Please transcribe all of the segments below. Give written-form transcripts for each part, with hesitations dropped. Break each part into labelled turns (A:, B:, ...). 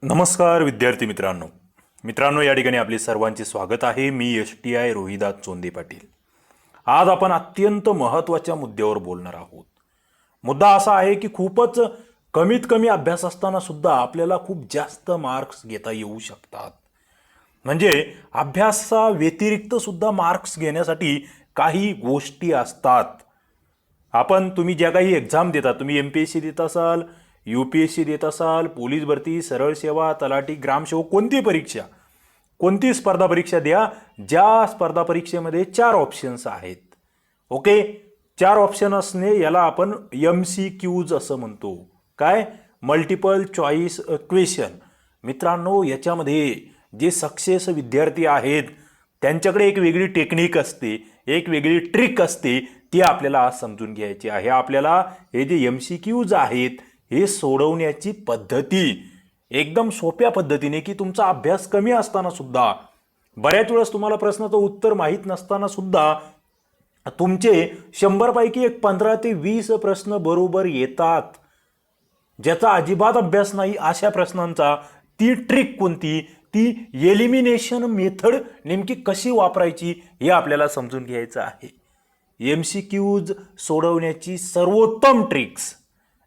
A: नमस्कार विद्यार्थी मित्रांनो या ठिकाणी आपले सर्वांचे स्वागत आहे। मी STI रोहिदास चोंदे पाटील। आज आपण अत्यंत महत्त्वाच्या मुद्द्यावर बोलणार आहोत। मुद्दा असा आहे की खूपच कमीत कमी अभ्यास असताना सुद्धा आपल्याला खूप जास्त मार्क्स घेता येऊ शकतात। म्हणजे अभ्यासा व्यतिरिक्त सुद्धा मार्क्स घेण्यासाठी काही गोष्टी असतात। तुम्ही ज्या काही एक्झाम देता, तुम्ही MPSC देत असाल, UPSC देत असाल, पोलीस भरती, सरळ सेवा, तलाठी, ग्रामसेवक, कोणती स्पर्धा परीक्षा द्या, ज्या स्पर्धा परीक्षेमध्ये 4 ऑप्शन्स आहेत। ओके, 4 ऑप्शन असणे याला आपण MCQज असं म्हणतो। काय? Multiple choice question. मित्रांनो, याच्यामध्ये जे सक्सेस विद्यार्थी आहेत त्यांच्याकडे एक वेगळी टेक्निक असते, एक वेगळी ट्रिक असते, ती आपल्याला आज समजून घ्यायची आहे। आपल्याला हे जे MCQज आहेत हे सोडवण्याची पद्धती एकदम सोप्या पद्धतीने, की तुमचा अभ्यास कमी असताना सुद्धा, बऱ्याच वेळेस तुम्हाला प्रश्नाचं उत्तर माहीत नसताना सुद्धा तुमचे 100 पैकी एक 15 ते 20 प्रश्न बरोबर येतात। ज्याचा अजिबात अभ्यास नाही अशा प्रश्नांचा ती ट्रिक कोणती, ती एलिमिनेशन मेथड नेमकी कशी वापरायची हे आपल्याला समजून घ्यायचं आहे। MCQज सोडवण्याची सर्वोत्तम ट्रिक्स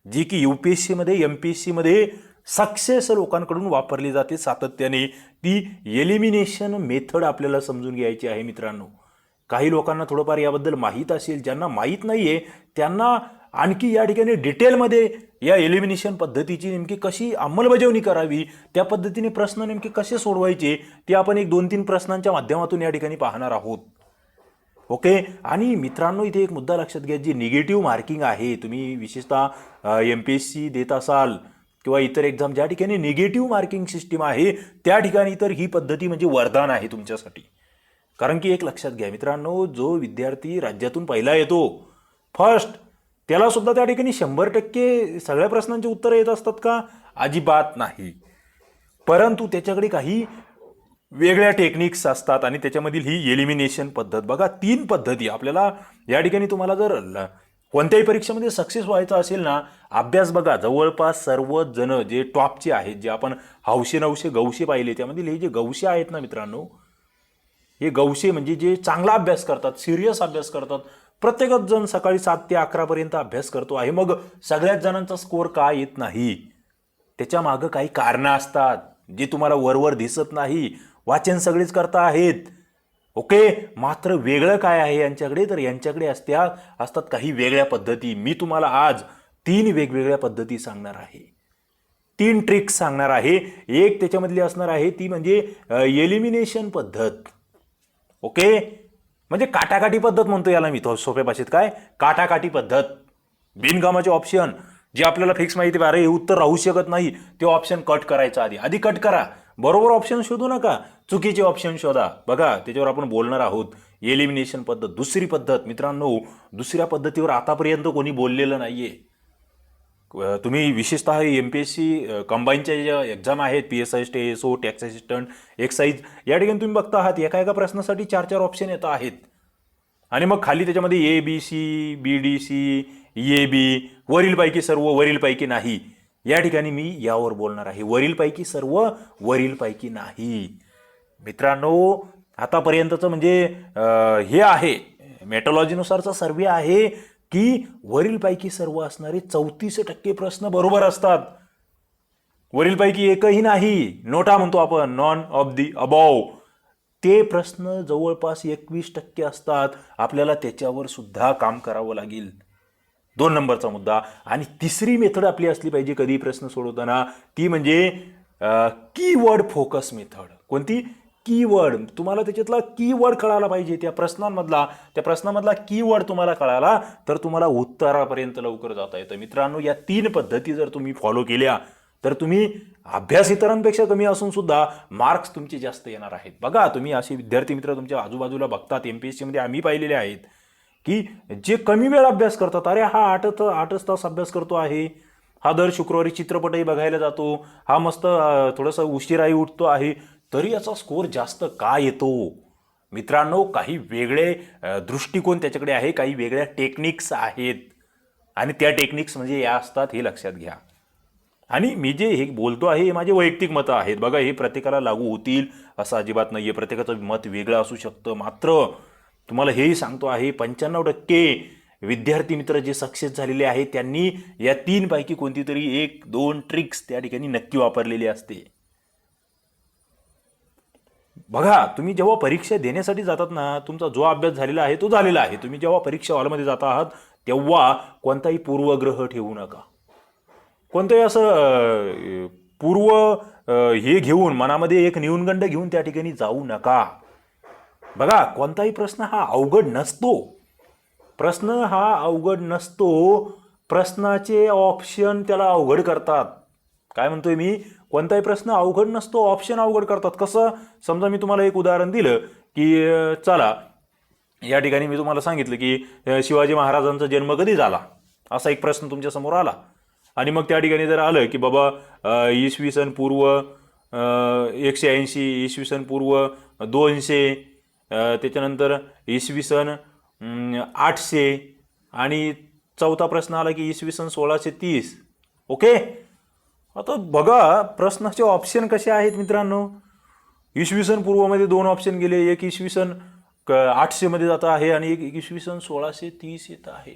A: जी की UPSC मध्ये, MPSC मध्ये सक्सेस लोकांकडून वापरली जाते सातत्याने, ती एलिमिनेशन मेथड आपल्याला समजून घ्यायची आहे। मित्रांनो, काही लोकांना थोडंफार याबद्दल माहीत असेल, ज्यांना माहीत नाहीये त्यांना आणखी या ठिकाणी डिटेलमध्ये या एलिमिनेशन पद्धतीची नेमकी कशी अंमलबजावणी करावी, त्या पद्धतीने प्रश्न नेमके कसे सोडवायचे ते आपण एक 2-3 प्रश्नांच्या माध्यमातून या ठिकाणी पाहणार आहोत। ओके, आणि मित्रांनो, इथे एक मुद्दा लक्षात घ्या, जी निगेटिव्ह मार्किंग आहे, तुम्ही विशेषतः MPSC देत असाल किंवा इतर एक्झाम ज्या ठिकाणी निगेटिव्ह मार्किंग सिस्टीम आहे त्या ठिकाणी तर ही पद्धती म्हणजे वरदान आहे तुमच्यासाठी। कारण की एक लक्षात घ्या मित्रांनो, जो विद्यार्थी राज्यातून पहिला येतो फर्स्ट, त्याला सुद्धा त्या ठिकाणी 100% सगळ्या प्रश्नांची उत्तरं येत असतात का? अजिबात नाही। परंतु त्याच्याकडे काही वेगळ्या टेक्निक्स असतात आणि त्याच्यामधील ही एलिमिनेशन पद्धत बघा, 3 पद्धती आपल्याला या ठिकाणी, तुम्हाला जर कोणत्याही परीक्षेमध्ये सक्सेस व्हायचं असेल ना, अभ्यास बघा, जवळपास सर्व जण जे टॉपचे आहेत, जे आपण हौशे नवशे गवशे पाहिले, त्यामधील हे जे गवशे आहेत ना मित्रांनो, हे गवशे म्हणजे जे चांगला अभ्यास करतात, सिरियस अभ्यास करतात, प्रत्येकच जण सकाळी 7 ते 11 पर्यंत अभ्यास करतो आहे। मग सगळ्याच जणांचा स्कोअर का येत नाही? त्याच्या मागं काही कारणं असतात जे तुम्हाला वरवर दिसत नाही। वाचन सगळेच करता आहेत, ओके, मात्र वेगळं काय आहे यांच्याकडे? तर यांच्याकडे असतात काही वेगळ्या पद्धती। मी तुम्हाला आज 3 वेगवेगळ्या पद्धती सांगणार आहे, 3 ट्रिक्स सांगणार आहे। एक त्याच्यामधली असणार आहे ती म्हणजे एलिमिनेशन पद्धत। ओके, म्हणजे काटाकाटी पद्धत म्हणतो याला मी, तो सोप्या भाषेत काय, काटाकाटी पद्धत। बिनकामाचे ऑप्शन जे आपल्याला फिक्स माहिती आहे, अरे हे उत्तर राहू शकत नाही, ते ऑप्शन कट करायचा, आधी कट करा, बरोबर ऑप्शन शोधू नका, चुकीचे ऑप्शन शोधा। बघा, त्याच्यावर आपण बोलणार आहोत। एलिमिनेशन पद्धत। दुसरी पद्धत मित्रांनो, दुसऱ्या पद्धतीवर आतापर्यंत कोणी बोललेलं नाहीये। तुम्ही विशेषतः MPSC कंबाईनच्या ज्या एक्झाम आहेत, PSI, TSO, tax assistant, excise, या ठिकाणी तुम्ही बघता आहात एका प्रश्नासाठी 4-4 ऑप्शन येत आहेत आणि मग खाली त्याच्यामध्ये ABC, BDC, EAB, वरीलपैकी सर्व, वरीलपैकी नाही। या ठिकाणी मी यावर बोलणार आहे, वरीलपैकी सर्व, वरीलपैकी नाही। मित्रांनो, आतापर्यंतचं म्हणजे हे आहे, मेट्रोलॉजीनुसारचा सर्वे आहे की वरीलपैकी सर्व असणारे 34% प्रश्न बरोबर असतात, वरीलपैकी एकही नाही, नोटा म्हणतो आपण, नॉन ऑफ दी अबव, ते प्रश्न जवळपास 21% असतात। आपल्याला त्याच्यावर सुद्धा काम करावं लागेल। 2 नंबरचा मुद्दा। आणि तिसरी मेथड आपली असली पाहिजे कधी प्रश्न सोडवताना, ती म्हणजे कीवर्ड फोकस मेथड। कोणती? कीवर्ड। तुम्हाला त्याच्यातला कीवर्ड कळाला पाहिजे, त्या प्रश्नामधला कीवर्ड तुम्हाला कळाला तर तुम्हाला उत्तरापर्यंत लवकर जाता येतं। मित्रांनो, या 3 पद्धती जर तुम्ही फॉलो केल्या तर तुम्ही अभ्यास इतरांपेक्षा कमी असून सुद्धा मार्क्स तुमचे जास्त येणार आहेत। बघा, तुम्ही असे विद्यार्थी मित्र तुमच्या आजूबाजूला बघतात, MPSC मध्ये आम्ही पाहिलेले आहेत की जे कमी वेळ अभ्यास करतात, अरे हा 8 तास अभ्यास करतो आहे, हा दर शुक्रवारी चित्रपटही बघायला जातो, हा मस्त थोडंसं उशिराही उठतो आहे, तरी याचा स्कोअर जास्त का येतो? मित्रांनो, काही वेगळे दृष्टिकोन त्याच्याकडे आहे, काही वेगळ्या टेक्निक्स आहेत आणि त्या टेक्निक्स म्हणजे या असतात, हे लक्षात घ्या। आणि मी जे हे बोलतो आहे हे माझे वैयक्तिक मतं आहेत. बघा, हे प्रत्येकाला लागू होतील असं अजिबात नाही आहे. प्रत्येकाचं मत वेगळं असू शकतं. मात्र तुम्हाला हेही सांगतो आहे, 95% विद्यार्थी मित्र जे सक्सेस झालेले आहेत त्यांनी या 3 पैकी कोणती तरी 1-2 ट्रिक्स त्या ठिकाणी नक्की वापरलेली असते. बघा, तुम्ही जेव्हा परीक्षा देण्यासाठी जातात ना, तुमचा जो अभ्यास झालेला आहे तो झालेला आहे. तुम्ही जेव्हा परीक्षा हॉलमध्ये जात आहात तेव्हा कोणताही पूर्वग्रह ठेवू नका. कोणतंही असं पूर्व हे घेऊन मनामध्ये एक न्यूनगंड घेऊन त्या ठिकाणी जाऊ नका. बघा, कोणताही प्रश्न हा अवघड नसतो. प्रश्न हा अवघड नसतो. प्रश्नाचे ऑप्शन त्याला अवघड करतात. काय म्हणतोय मी? कोणताही प्रश्न अवघड नसतो, ऑप्शन अवघड करतात. कसं? समजा मी तुम्हाला एक उदाहरण दिलं की चला, या ठिकाणी मी तुम्हाला सांगितलं की शिवाजी महाराजांचा जन्म कधी झाला, असा एक प्रश्न तुमच्या समोर आला. आणि मग त्या ठिकाणी जर आलं की बाबा इसवी सन पूर्व 180, इसवी सन पूर्व 200, त्याच्यानंतर इसवी सन 800 आणि चौथा प्रश्न आला की इसवी सन 1630. ओके, आता बघा प्रश्नाचे ऑप्शन कसे आहेत मित्रांनो. इसवी सन पूर्वमध्ये 2 ऑप्शन गेले, एक इसवी सन 800 मध्ये जात आहे आणि एक इसवी सन 1630 येत आहे.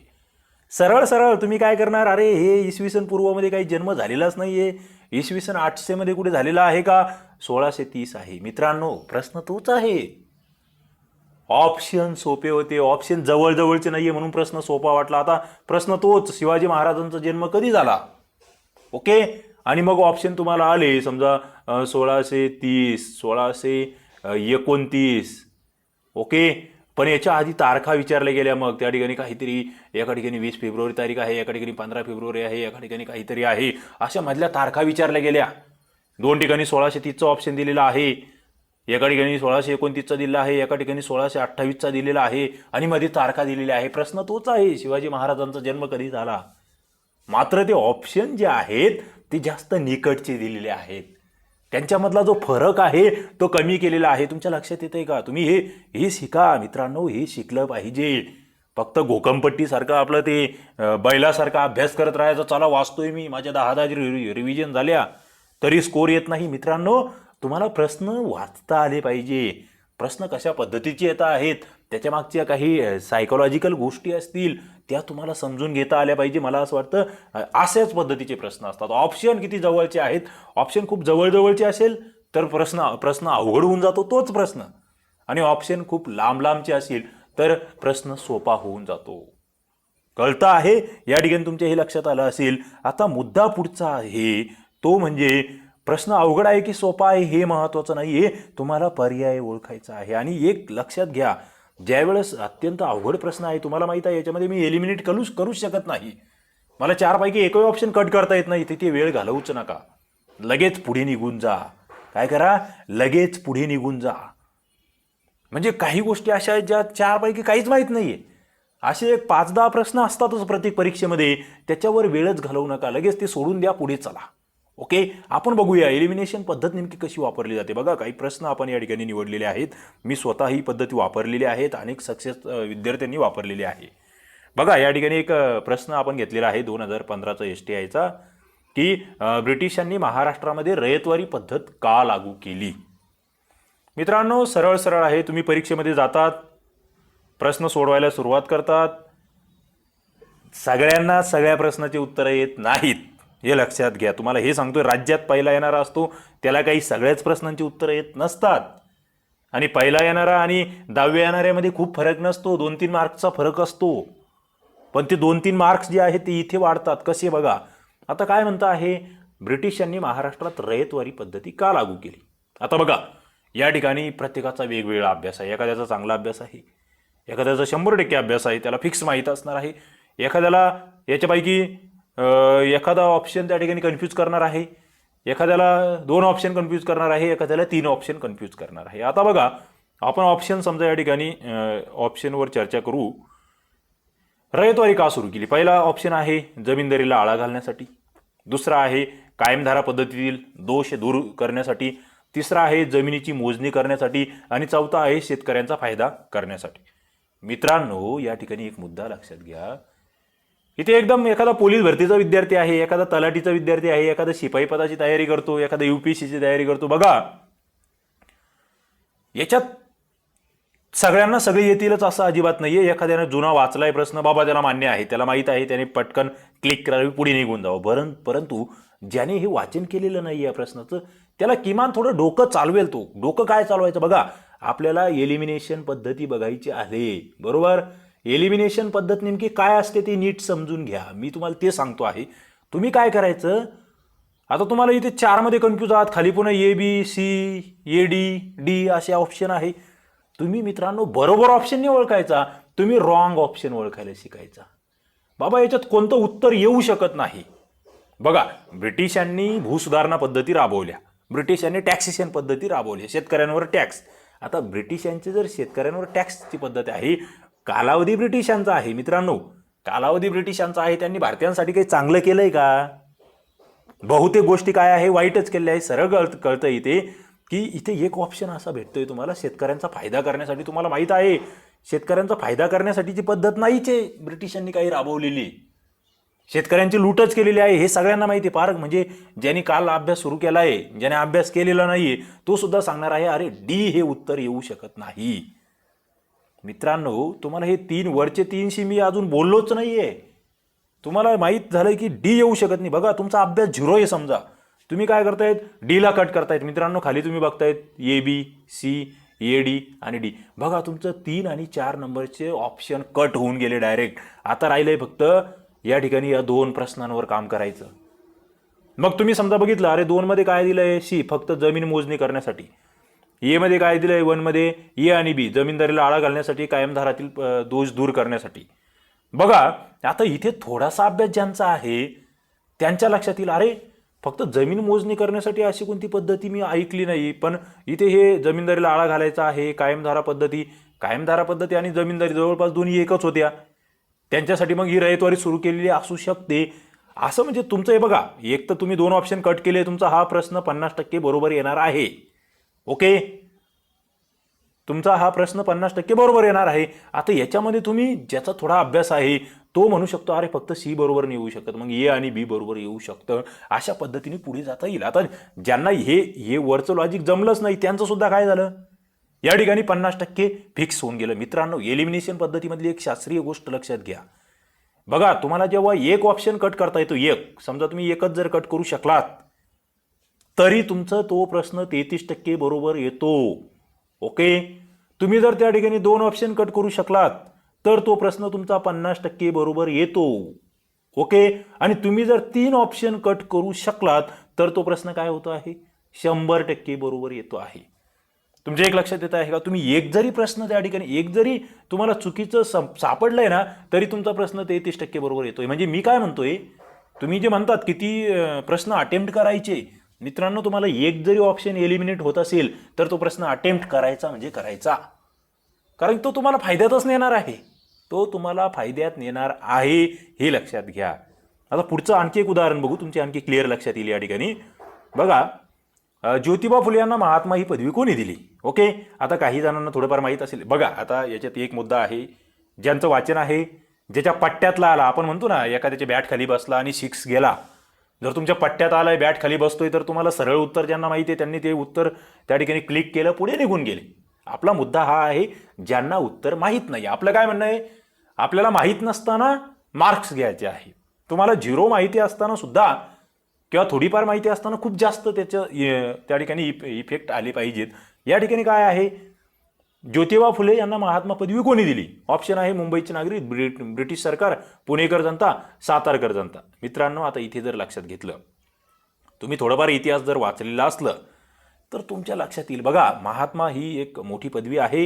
A: सरळ सरळ तुम्ही काय करणार? अरे, हे इसवी सन पूर्वमध्ये काही जन्म झालेलाच नाहीये. इसवी सन 800 मध्ये कुठे झालेला आहे का? 1630 आहे. मित्रांनो, प्रश्न तोच आहे. ऑप्शन सोपे होते, ऑप्शन जवळजवळचे नाहीये म्हणून प्रश्न सोपा वाटला. आता प्रश्न तोच, शिवाजी महाराजांचा जन्म कधी झाला. ओके, आणि मग ऑप्शन तुम्हाला आले समजा 1630, 1629. ओके, पण याच्या आधी तारखा विचारल्या गेल्या. मग त्या ठिकाणी काहीतरी एका ठिकाणी 20 फेब्रुवारी तारीख आहे, एका ठिकाणी 15 फेब्रुवारी आहे, एका ठिकाणी काहीतरी आहे. अशा मधल्या तारखा विचारल्या गेल्या. 2 ठिकाणी 1630चा ऑप्शन दिलेला आहे, एका ठिकाणी 1629चा दिलेला आहे, एका ठिकाणी 1628चा दिलेला आहे आणि मध्ये तारखा दिलेल्या आहे. प्रश्न तोच आहे, शिवाजी महाराजांचा जन्म कधी झाला. मात्र ते ऑप्शन जे आहेत ते जास्त निकटचे दिलेले आहेत. त्यांच्यामधला जो फरक आहे तो कमी केलेला आहे. तुमच्या लक्षात येतंय का? तुम्ही हे शिका मित्रांनो, हे शिकलं पाहिजे. फक्त घोकमपट्टीसारखं आपलं ते बैलासारखा अभ्यास करत राहायचं. चला, वाचतोय मी, माझ्या 10 रिव्हिजन झाल्या तरी स्कोर येत नाही. मित्रांनो, तुम्हाला प्रश्न वाचता आले पाहिजे. प्रश्न कशा पद्धतीचे येत आहेत, त्याच्या मागच्या काही सायकोलॉजिकल गोष्टी असतील त्या तुम्हाला समजून घेता आल्या पाहिजे. मला असं वाटतं अशाच पद्धतीचे प्रश्न असतात. ऑप्शन किती जवळचे आहेत, ऑप्शन खूप जवळजवळचे असेल तर प्रश्न अवघड होऊन जातो तोच प्रश्न, आणि ऑप्शन खूप लांबचे असेल तर प्रश्न सोपा होऊन जातो. कळतं आहे? या ठिकाणी तुमच्या हे लक्षात आलं असेल. आता मुद्दा पुढचा आहे तो म्हणजे प्रश्न अवघड आहे की सोपा आहे हे महत्त्वाचं नाहीये, तुम्हाला पर्याय ओळखायचा आहे. आणि एक लक्षात घ्या, ज्यावेळेस अत्यंत अवघड प्रश्न आहे, तुम्हाला माहित आहे याच्यामध्ये मी एलिमिनेट करूच शकत नाही. मला 4 पैकी एकही ऑप्शन कट करता येत नाही. तिथे वेळ घालवूच नका, लगेच पुढे निघून जा. काय करा? लगेच पुढे निघून जा. म्हणजे काही गोष्टी अशा आहेत ज्या 4 पैकी काहीच माहीत नाहीये. असे 5-10 प्रश्न असतातच प्रत्येक परीक्षेमध्ये, त्याच्यावर वेळच घालवू नका, लगेच ते सोडून द्या, पुढे चला. ओके, आपण बघूया एलिमिनेशन पद्धत नेमकी कशी वापरली जाते. बघा, काही प्रश्न आपण या ठिकाणी निवडलेले आहेत. मी स्वतः ही पद्धती वापरलेली आहेत, अनेक सक्सेस विद्यार्थ्यांनी वापरलेली आहे. बघा, या ठिकाणी एक प्रश्न आपण घेतलेला आहे 2015चा STIचा, की ब्रिटिशांनी महाराष्ट्रामध्ये रयतवारी पद्धत का लागू केली. मित्रांनो, सरळ सरळ आहे. तुम्ही परीक्षेमध्ये जातात, प्रश्न सोडवायला सुरुवात करतात, सगळ्यांना सगळ्या प्रश्नाची उत्तरं येत नाहीत, हे लक्षात घ्या. तुम्हाला हे सांगतोय, राज्यात पहिला येणारा असतो त्याला काही सगळ्याच प्रश्नांची उत्तरं येत नसतात. आणि पहिला येणारा आणि 10व्या येणाऱ्यामध्ये खूप फरक नसतो, 2-3 मार्क्सचा फरक असतो. पण ते 2-3 मार्क्स जे आहेत ते इथे वाढतात. कसे? बघा, आता काय म्हणता आहे, ब्रिटिशांनी महाराष्ट्रात रयतवारी पद्धती का लागू केली. आता बघा, या ठिकाणी प्रत्येकाचा वेगवेगळा अभ्यास आहे. एखाद्याचा चांगला अभ्यास आहे, एखाद्याचा 100% अभ्यास आहे, त्याला फिक्स माहीत असणार आहे. एखाद्याला याच्यापैकी एखादा ऑप्शन त्या ठिकाणी कन्फ्यूज करणार आहे, एखाद्याला 2 ऑप्शन कन्फ्यूज करणार आहे, एखाद्याला 3 ऑप्शन कन्फ्यूज करणार आहे. आता बघा, आपण ऑप्शन समजा या ठिकाणी ऑप्शनवर चर्चा करू. रयतवारी का सुरू केली? पहिला ऑप्शन आहे जमीनदारीला आळा घालण्यासाठी, दुसरा आहे कायमधारा पद्धतीतील दोष दूर करण्यासाठी, तिसरा आहे जमिनीची मोजणी करण्यासाठी आणि चौथा आहे शेतकऱ्यांचा फायदा करण्यासाठी. मित्रांनो, या ठिकाणी एक मुद्दा लक्षात घ्या, इथे एकदम एखादा पोलीस भरतीचा विद्यार्थी आहे, एखादा तलाठीचा विद्यार्थी आहे, एखादा शिपाई पदाची तयारी करतो, एखादा UPSCची तयारी करतो. बघा याच्यात सगळ्यांना सगळे येतीलच असं अजिबात नाहीये. एखाद्याने जुना वाचलाय प्रश्न, बाबा त्याला मान्य आहे, त्याला माहित आहे, त्याने पटकन क्लिक करावी, पुढे निघून जावं. परंतु ज्याने हे वाचन केलेलं नाही या प्रश्नाचं, त्याला किमान थोडं डोकं चालवेल. तो डोकं काय चालवायचं बघा. आपल्याला एलिमिनेशन पद्धती बघायची आहे, बरोबर. एलिमिनेशन पद्धत नेमकी काय असते ते नीट समजून घ्या. मी तुम्हाला ते सांगतो आहे. तुम्ही काय करायचं, आता तुम्हाला इथे 4 मध्ये कन्फ्यूज आहात, खाली पुन्हा ABC, AD, D असे ऑप्शन आहे. तुम्ही मित्रांनो बरोबर ऑप्शन नाही ओळखायचा, तुम्ही रॉंग ऑप्शन ओळखायला शिकायचा. बाबा याच्यात कोणतं उत्तर येऊ शकत नाही. बघा, ब्रिटिशांनी भूसुधारणा पद्धती राबवल्या, ब्रिटिशांनी टॅक्सेशन पद्धती राबवली, शेतकऱ्यांवर टॅक्स. आता ब्रिटिशांची जर शेतकऱ्यांवर टॅक्सची पद्धत आहे, कालावधी ब्रिटिशांचा आहे मित्रांनो, कालावधी ब्रिटिशांचा आहे. त्यांनी भारतीयांसाठी काही चांगलं केलंय का? बहुतेक गोष्टी काय आहे, वाईटच केल्या आहे. सरळ कळतं इथे की इथे एक ऑप्शन असा भेटतोय तुम्हाला शेतकऱ्यांचा फायदा करण्यासाठी. तुम्हाला माहित आहे शेतकऱ्यांचा फायदा करण्यासाठीची पद्धत नाहीच आहे ब्रिटिशांनी काही राबवलेली, शेतकऱ्यांची लूटच केलेली आहे. हे सगळ्यांना माहिती आहे. पार म्हणजे ज्यांनी काल अभ्यास सुरू केला आहे, ज्याने अभ्यास केलेला नाहीये, तो सुद्धा सांगणार आहे अरे D हे उत्तर येऊ शकत नाही. मित्रांनो तुम्हाला हे वरचे 3शी मी अजून बोललोच नाहीये. तुम्हाला माहित झालंय की D येऊ शकत नाही. बघा तुमचा अभ्यास 0 आहे समजा, तुम्ही काय करतायत, D ला कट करतायत. मित्रांनो खाली तुम्ही बघतायत ABC, AD आणि D. बघा तुमचं 3 आणि 4 नंबरचे ऑप्शन कट होऊन गेले डायरेक्ट. आता राहिलंय फक्त या ठिकाणी या 2 प्रश्नांवर काम करायचं. मग तुम्ही समजा बघितलं, अरे 2 मध्ये काय दिलंय, C फक्त जमीन मोजणी करण्यासाठी, A मध्ये काय दिलंय, 1 मध्ये A आणि B जमीनदारीला आळा घालण्यासाठी, कायमधारातील दोष दूर करण्यासाठी. बघा आता इथे थोडासा अभ्यास ज्यांचा आहे त्यांच्या लक्षात येईल, अरे फक्त जमीन मोजणी करण्यासाठी अशी कोणती पद्धती मी ऐकली नाही, पण इथे हे जमीनदारीला आळा घालायचा आहे, कायमधारा पद्धती आणि जमीनदारी जवळपास दोन्ही एकच होत्या. त्यांच्यासाठी मग ही रयतवारी सुरू केलेली असू शकते. असं म्हणजे तुमचं हे बघा, एक तर तुम्ही 2 ऑप्शन कट केले, तुमचा हा प्रश्न 50% बरोबर येणार आहे. ओके, तुमचा हा प्रश्न 50% बरोबर येणार आहे. आता याच्यामध्ये तुम्ही ज्याचा थोडा अभ्यास आहे तो म्हणू शकतो अरे फक्त C बरोबर नाही येऊ शकत, मग A आणि B बरोबर येऊ शकतं. अशा पद्धतीने पुढे जाता येईल. आता ज्यांना हे वरचं लॉजिक जमलंच नाही त्यांचं सुद्धा काय झालं, या ठिकाणी 50% फिक्स होऊन गेलं. मित्रांनो एलिमिनेशन पद्धतीमधली एक शास्त्रीय गोष्ट लक्षात घ्या. बघा तुम्हाला जेव्हा एक ऑप्शन कट करता येतो, समजा तुम्ही एकच जर कट करू शकलात तरी तुमचा तो प्रश्न 33% बरोबर येतो. ओके, तुम्ही जर त्या ठिकाणी 2 ऑप्शन कट करू शकलात तर तो प्रश्न तुमचा 50% बरोबर येतो. ओके, आणि तुम्ही जर 3 ऑप्शन कट करू शकलात तर तो प्रश्न काय होतो आहे, 100% बरोबर येतो आहे. तुमच्या एक लक्षात येत आहे का, तुम्ही एक जरी प्रश्न त्या ठिकाणी एक जरी तुम्हाला चुकीचं सापडलंय ना तरी तुमचा प्रश्न 33% बरोबर येतोय. म्हणजे मी काय म्हणतोय, तुम्ही जे म्हणतात किती प्रश्न अटेम्प्ट करायचे, मित्रांनो तुम्हाला एक जरी ऑप्शन एलिमिनेट होत असेल तर तो प्रश्न अटेम्प्ट करायचा म्हणजे करायचा, कारण तो तुम्हाला फायद्यातच नेणार आहे, तो तुम्हाला फायद्यात नेणार आहे, हे लक्षात घ्या. आता पुढचं आणखी एक उदाहरण बघू, तुमची आणखी क्लिअर लक्षात येईल. या ठिकाणी बघा, ज्योतिबा फुले यांना महात्मा ही पदवी कोणी दिली. ओके, आता काही जणांना थोडंफार माहीत असेल. बघा आता याच्यात एक मुद्दा आहे, ज्यांचं वाचन आहे, ज्याच्या पट्ट्यातला आला, आपण म्हणतो ना एखाद्याच्या बॅट खाली बसला आणि 6 गेला, जर तुमच्या पट्ट्यात आलाय, बॅट खाली बसतोय, तर तुम्हाला सरळ उत्तर ज्यांना माहिती आहे त्यांनी ते उत्तर त्या ठिकाणी क्लिक केलं, पुढे निघून गेले. आपला मुद्दा हा आहे ज्यांना उत्तर माहीत नाही. आपलं काय म्हणणं आहे, आपल्याला माहीत नसताना मार्क्स घ्यायचे आहे. तुम्हाला 0 माहिती असताना सुद्धा किंवा थोडीफार माहिती असताना खूप जास्त त्या ठिकाणी इफेक्ट आले पाहिजेत. या ठिकाणी काय आहे, ज्योतिबा फुले यांना महात्मा पदवी कोणी दिली. ऑप्शन आहे मुंबईचे नागरिक, ब्रिटिश सरकार, पुणेकर जनता, सातारकर जनता. मित्रांनो आता इथे जर लक्षात घेतलं, तुम्ही थोडंफार इतिहास जर वाचलेला असलं तर तुमच्या लक्षात येईल. बघा महात्मा ही एक मोठी पदवी आहे.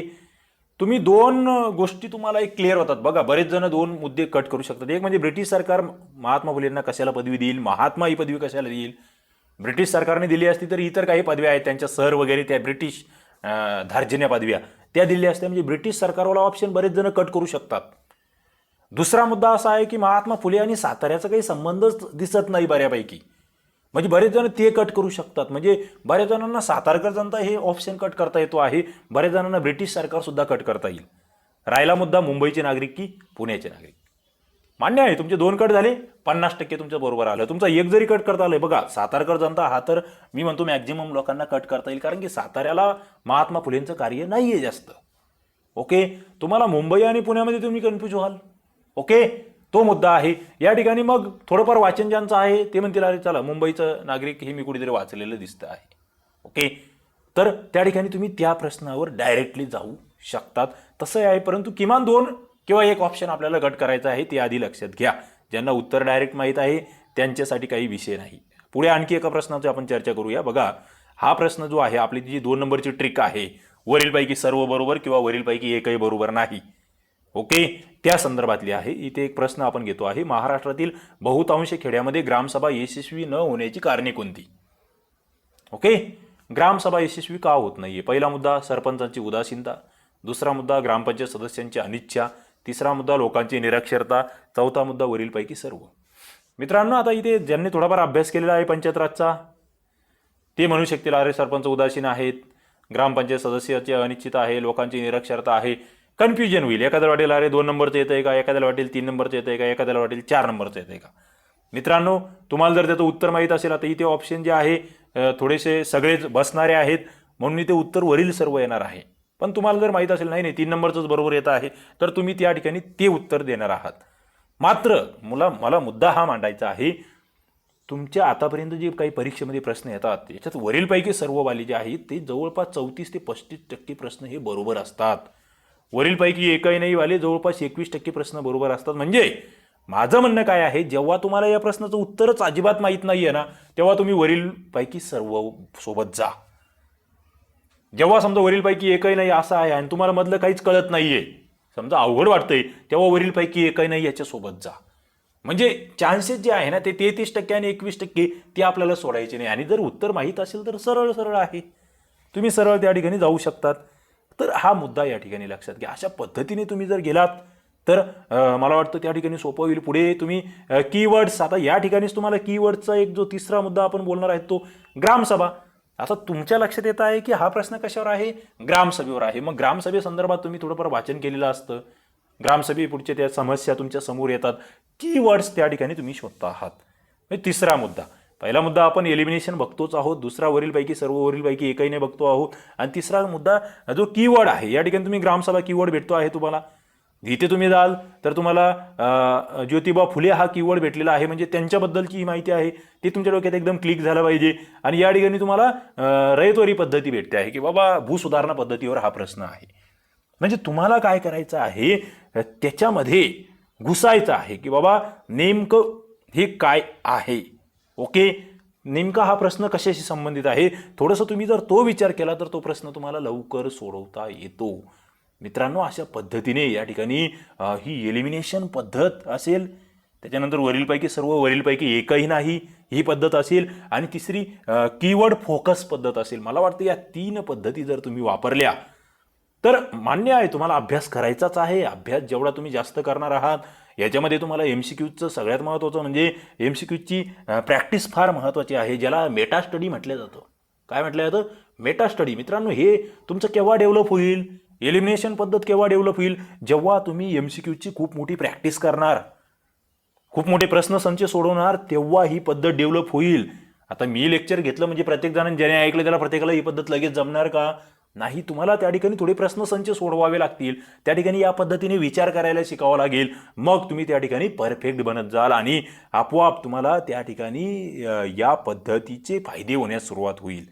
A: तुम्ही 2 गोष्टी तुम्हाला एक क्लिअर होतात. बघा बरेच जण 2 मुद्दे कट करू शकतात. एक म्हणजे ब्रिटिश सरकार महात्मा फुलेंना कशाला पदवी देईल, महात्मा ही पदवी कशाला देईल. ब्रिटिश सरकारने दिली असती तर इतर काही पदव्या आहेत त्यांच्या सर वगैरे, त्या ब्रिटिश धार्जन्य पदव्या त्या दिल्या असत्या. म्हणजे ब्रिटिश सरकारवाला ऑप्शन बरेच जण कट करू शकतात. दुसरा मुद्दा असा आहे की महात्मा फुले आणि साताऱ्याचा काही संबंधच दिसत नाही बऱ्यापैकी, म्हणजे बरेच जण ते कट करू शकतात. म्हणजे बऱ्याच जणांना सातारकर जनता हे ऑप्शन कट करता येतो आहे, बऱ्याच जणांना ब्रिटिश सरकार सुद्धा कट करता येईल. राहिला मुद्दा मुंबईचे नागरिक की पुण्याचे नागरिक. मान्य आहे, तुमचे 2 कट झाले, 50% तुमच्या बरोबर आलं. तुमचा एक जरी कट करता आलं, बघा सातारकर जनता हा तर मी म्हणतो मॅक्झिमम लोकांना कट करता येईल, कारण की साताऱ्याला महात्मा फुलेंचं कार्य नाही आहे जास्त. ओके, तुम्हाला मुंबई आणि पुण्यामध्ये तुम्ही कन्फ्यूज व्हाल. ओके, तो मुद्दा आहे या ठिकाणी. मग थोडंफार वाचन ज्यांचं आहे ते म्हणतील अरे चला मुंबईचं नागरिक हे मी कुठेतरी वाचलेलं दिसतं आहे. ओके, तर त्या ठिकाणी तुम्ही त्या प्रश्नावर डायरेक्टली जाऊ शकतात, तसं आहे. परंतु किमान 2 किंवा 1 ऑप्शन आपल्याला कट करायचा आहे, ते आधी लक्षात घ्या. ज्यांना उत्तर डायरेक्ट माहीत आहे त्यांच्यासाठी काही विषय नाही. पुढे आणखी एका प्रश्नाची आपण चर्चा करूया. बघा, हा प्रश्न जो आहे, आपली जी 2 नंबरची ट्रिक आहे, वरीलपैकी सर्व बरोबर किंवा वरीलपैकी एकही बरोबर नाही, ओके, त्या संदर्भातली आहे. इथे एक प्रश्न आपण घेतो आहे, महाराष्ट्रातील बहुतांश खेड्यामध्ये ग्रामसभा यशस्वी न होण्याची कारणे कोणती? ओके, ग्रामसभा यशस्वी का होत नाहीये? पहिला मुद्दा सरपंचांची उदासीनता, दुसरा मुद्दा ग्रामपंचायत सदस्यांची अनिच्छा, तिसरा मुद्दा लोकांची निरक्षरता, चौथा मुद्दा वरीलपैकी सर्व. मित्रांनो, आता इथे ज्यांनी थोडाफार अभ्यास केलेला आहे पंचायत राजचा ते म्हणू शकतील अरे सरपंच उदासीन आहेत, ग्रामपंचायत सदस्याची अनिश्चित आहे, लोकांची निरक्षरता आहे. कन्फ्युजन होईल. एखाद्याला वाटेल अरे 2 नंबरचं येतंय का, एखाद्याला वाटेल 3 नंबरचं येतंय का, एखाद्याला वाटेल 4 नंबरचं येतंय का. मित्रांनो, तुम्हाला जर त्याचं उत्तर माहीत असेल, आता इथे ऑप्शन जे आहे थोडेसे सगळेच बसणारे आहेत म्हणून इथे उत्तर वरील सर्व येणार आहे. पण तुम्हाला जर माहीत असेल नाही 3 नंबरचंच बरोबर येत आहे, तर तुम्ही त्या ठिकाणी ते उत्तर देणार आहात. मात्र मला मुद्दा हा मांडायचा आहे, तुमच्या आतापर्यंत जे काही परीक्षेमध्ये प्रश्न येतात त्याच्यात वरीलपैकी सर्व वाले जे आहेत ते जवळपास 34 ते 35% प्रश्न हे बरोबर असतात. वरीलपैकी एकही नाही वाले जवळपास 21% प्रश्न बरोबर असतात. म्हणजे माझं म्हणणं काय आहे, जेव्हा तुम्हाला या प्रश्नाचं उत्तरच अजिबात माहीत नाहीये ना, तेव्हा तुम्ही वरीलपैकी सर्व सोबत जा. जेव्हा समजा वरीलपैकी एकही नाही असं आहे आणि तुम्हाला मधलं काहीच कळत नाहीये, समजा अवघड वाटतंय, तेव्हा वरीलपैकी एकही नाही याच्या सोबत जा. म्हणजे चान्सेस जे आहे ना ते 33% आणि 21% ते आपल्याला सोडायचे नाही. आणि जर उत्तर माहीत असेल तर सरळ सरळ आहे, तुम्ही सरळ त्या ठिकाणी जाऊ शकतात. तर हा मुद्दा या ठिकाणी लक्षात घ्या. अशा पद्धतीने तुम्ही जर गेलात तर मला वाटतं त्या ठिकाणी सोपं होईल. पुढे तुम्ही कीवर्ड्स, आता या ठिकाणीच तुम्हाला कीवर्डचा एक जो तिसरा मुद्दा आपण बोलणार आहे तो ग्रामसभा. आता तुमच्या लक्षात येत आहे की हा प्रश्न कशावर आहे, ग्रामसभेवर आहे. मग ग्रामसभेसंदर्भात तुम्ही थोडंफार वाचन केलेलं असतं. ग्रामसभेपुढच्या त्या समस्या तुमच्या समोर येतात, कीवर्ड्स त्या ठिकाणी तुम्ही शोधता आहात. तिसरा मुद्दा, पहिला मुद्दा आपण एलिमिनेशन बघतोच आहोत, दुसरा वरीलपैकी सर्व वरीलपैकी एकही नाही बघतो आहोत, आणि तिसरा मुद्दा जो कीवर्ड आहे या ठिकाणी तुम्ही ग्रामसभा कीवर्ड भेटतो आहे तुम्हाला. इथे तुम्ही जाल तर तुम्हाला ज्योतिबा फुले हा कीवर्ड भेटलेला आहे, म्हणजे त्यांच्याबद्दलची ही माहिती आहे ती तुमच्या डोक्यात एकदम क्लिक झालं पाहिजे. आणि या ठिकाणी तुम्हाला रयतवारी पद्धती भेटते आहे की बाबा भूसुधारणा पद्धतीवर हा प्रश्न आहे. म्हणजे तुम्हाला काय करायचं आहे, त्याच्यामध्ये घुसायचं आहे की बाबा नेमकं हे काय आहे. ओके, नेमका हा प्रश्न कशाशी संबंधित आहे. थोडंसं तुम्ही जर तो विचार केला तर तो प्रश्न तुम्हाला लवकर सोडवता येतो. मित्रांनो, अशा पद्धतीने या ठिकाणी ही एलिमिनेशन पद्धत असेल, त्याच्यानंतर वरीलपैकी सर्व वरीलपैकी एकही नाही ही पद्धत असेल, आणि तिसरी कीवर्ड फोकस पद्धत असेल. मला वाटतं या 3 पद्धती जर तुम्ही वापरल्या तर मान्य आहे तुम्हाला अभ्यास करायचाच आहे. अभ्यास जेवढा तुम्ही जास्त करणार आहात याच्यामध्ये तुम्हाला MCQचं सगळ्यात महत्त्वाचं म्हणजे MCQची प्रॅक्टिस फार महत्त्वाची आहे, ज्याला मेटा स्टडी म्हटलं जातं. काय म्हटलं जातं, मेटा स्टडी. मित्रांनो, हे तुमचं केव्हा डेव्हलप होईल, एलिमिनेशन पद्धत केव्हा डेव्हलप होईल, जेव्हा तुम्ही MCQची खूप मोठी प्रॅक्टिस करणार, खूप मोठे प्रश्नसंच सोडवणार, तेव्हा ही पद्धत डेव्हलप होईल. आता मी लेक्चर घेतलं म्हणजे प्रत्येक जण ज्याने ऐकलं त्याला प्रत्येकाला ही पद्धत लगेच जमणार का, नाही. तुम्हाला त्या ठिकाणी थोडे प्रश्नसंच सोडवावे लागतील, त्या ठिकाणी या पद्धतीने विचार करायला शिकावं लागेल. मग तुम्ही त्या ठिकाणी परफेक्ट बनत जाल आणि आपोआप तुम्हाला त्या ठिकाणी या पद्धतीचे फायदे होण्यास सुरुवात होईल.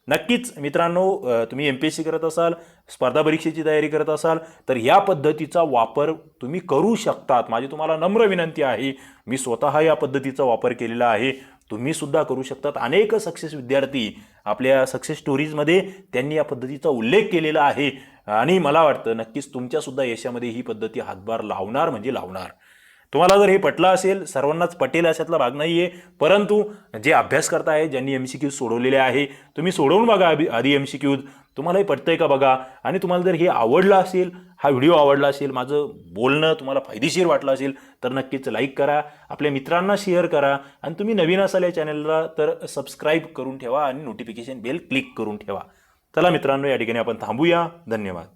A: नक्कीच मित्रांनो, तुम्ही MPSC करत असाल, स्पर्धा परीक्षेची तयारी करत असाल तर या पद्धतीचा वापर तुम्ही करू शकतात. माझी तुम्हाला नम्र विनंती आहे, मी स्वतः या पद्धतीचा वापर केलेला आहे, तुम्ही सुद्धा करू शकतात. अनेक सक्सेस विद्यार्थी आपल्या सक्सेस स्टोरीजमध्ये त्यांनी या पद्धतीचा उल्लेख केलेला आहे, आणि मला वाटतं नक्कीच तुमच्यासुद्धा यशामध्ये ही पद्धती हातभार लावणार म्हणजे लावणार. तुम्हाला जर हे पटलं असेल, सर्वांनाच पटेल अशातला भाग नाही आहे, परंतु जे अभ्यास करताय, ज्यांनी MCQज सोडवलेले आहे, तुम्ही सोडवून बघा आधी MCQज, तुम्हालाही पटतंय का बघा. आणि तुम्हाला जर हे आवडलं असेल, हा व्हिडिओ आवडला असेल, माझं बोलणं तुम्हाला फायदेशीर वाटलं असेल तर नक्कीच लाईक करा, आपल्या मित्रांना शेअर करा, आणि तुम्ही नवीन असाल या चॅनलला तर सबस्क्राईब करून ठेवा आणि नोटिफिकेशन बेल क्लिक करून ठेवा. चला मित्रांनो, या ठिकाणी आपण थांबूया. धन्यवाद.